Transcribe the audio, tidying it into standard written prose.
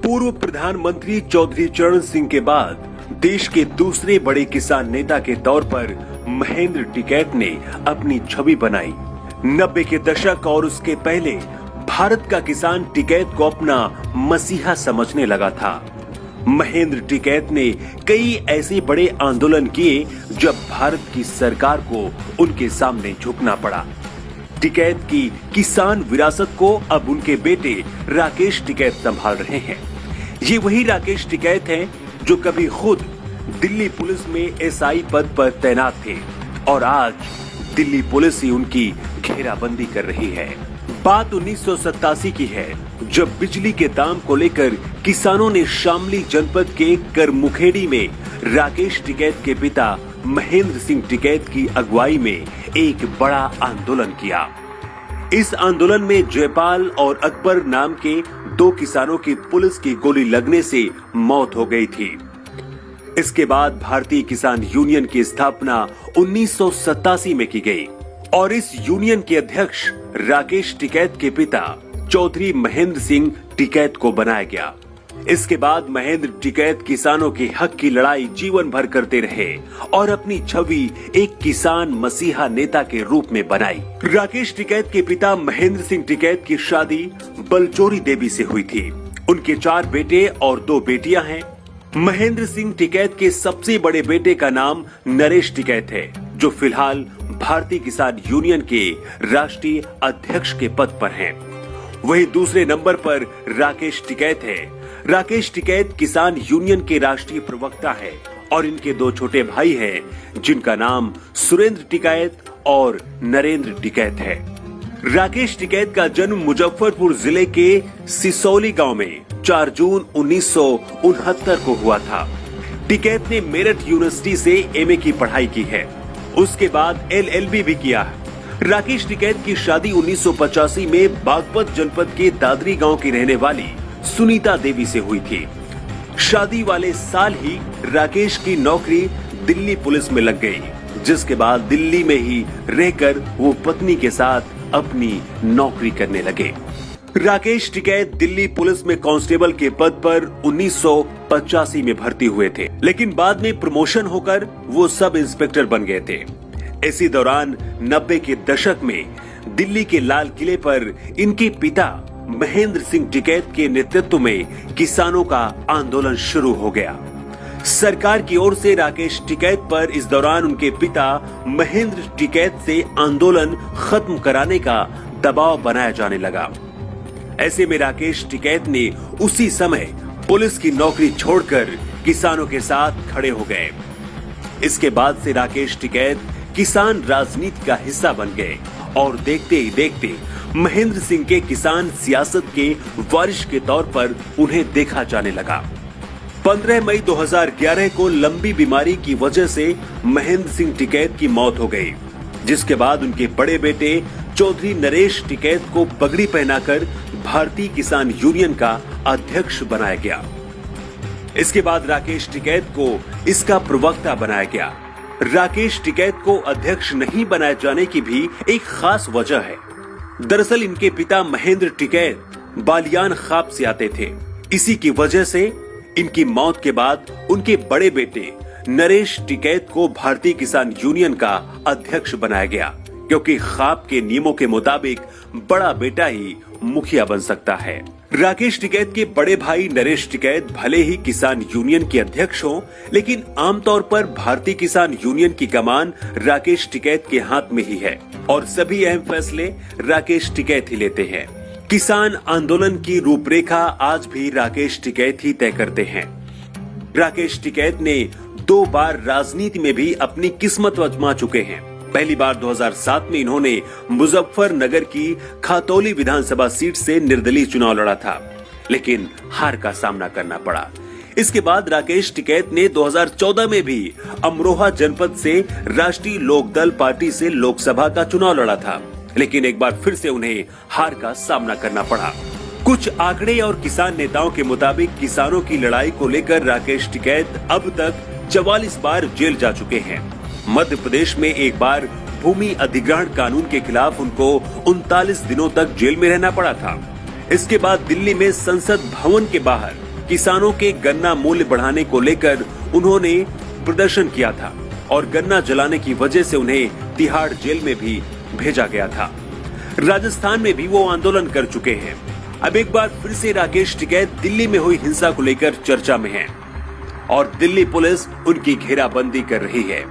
पूर्व प्रधानमंत्री चौधरी चरण सिंह के बाद देश के दूसरे बड़े किसान नेता के तौर पर महेंद्र टिकैत ने अपनी छवि बनाई। 90 के दशक और उसके पहले भारत का किसान टिकैत को अपना मसीहा समझने लगा था। महेंद्र टिकैत ने कई ऐसे बड़े आंदोलन किए जब भारत की सरकार को उनके सामने झुकना पड़ा। टिकैत की किसान विरासत को अब उनके बेटे राकेश टिकैत संभाल रहे हैं। ये वही राकेश टिकैत हैं जो कभी खुद दिल्ली पुलिस में एसआई पद पर तैनात थे और आज दिल्ली पुलिस ही उनकी घेराबंदी कर रही है। बात 1987 की है, जब बिजली के दाम को लेकर किसानों ने शामली जनपद के करमुखेड़ी में राकेश टिकैत के पिता महेंद्र सिंह टिकैत की अगुवाई में एक बड़ा आंदोलन किया। इस आंदोलन में जयपाल और अकबर नाम के दो किसानों की पुलिस की गोली लगने से मौत हो गई थी। इसके बाद भारतीय किसान यूनियन की स्थापना 1987 में की गई और इस यूनियन के अध्यक्ष राकेश टिकैत के पिता चौधरी महेंद्र सिंह टिकैत को बनाया गया। इसके बाद महेंद्र टिकैत किसानों के हक की लड़ाई जीवन भर करते रहे और अपनी छवि एक किसान मसीहा नेता के रूप में बनाई। राकेश टिकैत के पिता महेंद्र सिंह टिकैत की शादी बलचोरी देवी से हुई थी। उनके 4 बेटे और 2 बेटियां हैं। महेंद्र सिंह टिकैत के सबसे बड़े बेटे का नाम नरेश टिकैत है, जो फिलहाल भारतीय किसान यूनियन के राष्ट्रीय अध्यक्ष के पद पर हैं। वहीं दूसरे नंबर पर राकेश टिकैत है। राकेश टिकैत किसान यूनियन के राष्ट्रीय प्रवक्ता है और इनके 2 छोटे भाई हैं, जिनका नाम सुरेंद्र टिकैत और नरेंद्र टिकैत है। राकेश टिकैत का जन्म मुजफ्फरपुर जिले के सिसौली गांव में 4 जून 1969 को हुआ था। टिकैत ने मेरठ यूनिवर्सिटी से एमए की पढ़ाई की है। उसके बाद एलएलबी भी किया। राकेश टिकैत की शादी 1985 में बागपत जनपद के दादरी गांव की रहने वाली सुनीता देवी से हुई थी। शादी वाले साल ही राकेश की नौकरी दिल्ली पुलिस में लग गई, जिसके बाद दिल्ली में ही रहकर वो पत्नी के साथ अपनी नौकरी करने लगे। राकेश टिकैत दिल्ली पुलिस में कांस्टेबल के पद पर 1985 में भर्ती हुए थे, लेकिन बाद में प्रमोशन होकर वो सब इंस्पेक्टर बन गए थे। इसी दौरान 90 के दशक में दिल्ली के लाल किले पर इनके पिता महेंद्र सिंह टिकैत के नेतृत्व में किसानों का आंदोलन शुरू हो गया। सरकार की ओर से राकेश टिकैत पर इस दौरान उनके पिता महेंद्र टिकैत से आंदोलन खत्म कराने का दबाव बनाया जाने लगा। ऐसे में राकेश टिकैत ने उसी समय पुलिस की नौकरी छोड़कर किसानों के साथ खड़े हो गए। इसके बाद से राकेश टिकैत किसान राजनीति का हिस्सा बन गए और देखते ही देखते महेंद्र सिंह के किसान सियासत के वारिस के तौर पर उन्हें देखा जाने लगा। 15 मई 2011 को लंबी बीमारी की वजह से महेंद्र सिंह टिकैत की मौत हो गई, जिसके बाद उनके बड़े बेटे चौधरी नरेश टिकैत को पगड़ी पहनाकर भारतीय किसान यूनियन का अध्यक्ष बनाया गया। इसके बाद राकेश टिकैत को इसका प्रवक्ता बनाया गया। राकेश टिकैत को अध्यक्ष नहीं बनाए जाने की भी एक खास वजह है। दरअसल इनके पिता महेंद्र टिकैत बालियान ख्वाब से आते थे। इसी की वजह से इनकी मौत के बाद उनके बड़े बेटे नरेश टिकैत को भारतीय किसान यूनियन का अध्यक्ष बनाया गया, क्योंकि ख्वाब के नियमों के मुताबिक बड़ा बेटा ही मुखिया बन सकता है। राकेश टिकैत के बड़े भाई नरेश टिकैत भले ही किसान यूनियन के अध्यक्ष हों, लेकिन आमतौर पर भारतीय किसान यूनियन की कमान राकेश टिकैत के हाथ में ही है और सभी अहम फैसले राकेश टिकैत ही लेते हैं। किसान आंदोलन की रूपरेखा आज भी राकेश टिकैत ही तय करते हैं। राकेश टिकैत ने 2 बार राजनीति में भी अपनी किस्मत आजमा चुके हैं। पहली बार 2007 में इन्होंने मुजफ्फरनगर की खातौली विधानसभा सीट से निर्दलीय चुनाव लड़ा था, लेकिन हार का सामना करना पड़ा। इसके बाद राकेश टिकैत ने 2014 में भी अमरोहा जनपद से राष्ट्रीय लोकदल पार्टी से लोकसभा का चुनाव लड़ा था, लेकिन एक बार फिर से उन्हें हार का सामना करना पड़ा। कुछ आंकड़े और किसान नेताओं के मुताबिक किसानों की लड़ाई को लेकर राकेश टिकैत अब तक 44 बार जेल जा चुके हैं। मध्य प्रदेश में एक बार भूमि अधिग्रहण कानून के खिलाफ उनको 39 दिनों तक जेल में रहना पड़ा था। इसके बाद दिल्ली में संसद भवन के बाहर किसानों के गन्ना मूल्य बढ़ाने को लेकर उन्होंने प्रदर्शन किया था और गन्ना जलाने की वजह से उन्हें तिहाड़ जेल में भी भेजा गया था। राजस्थान में भी वो आंदोलन कर चुके हैं। अब एक बार फिर से राकेश टिकैत दिल्ली में हुई हिंसा को लेकर चर्चा में हैं और दिल्ली पुलिस उनकी घेराबंदी कर रही है।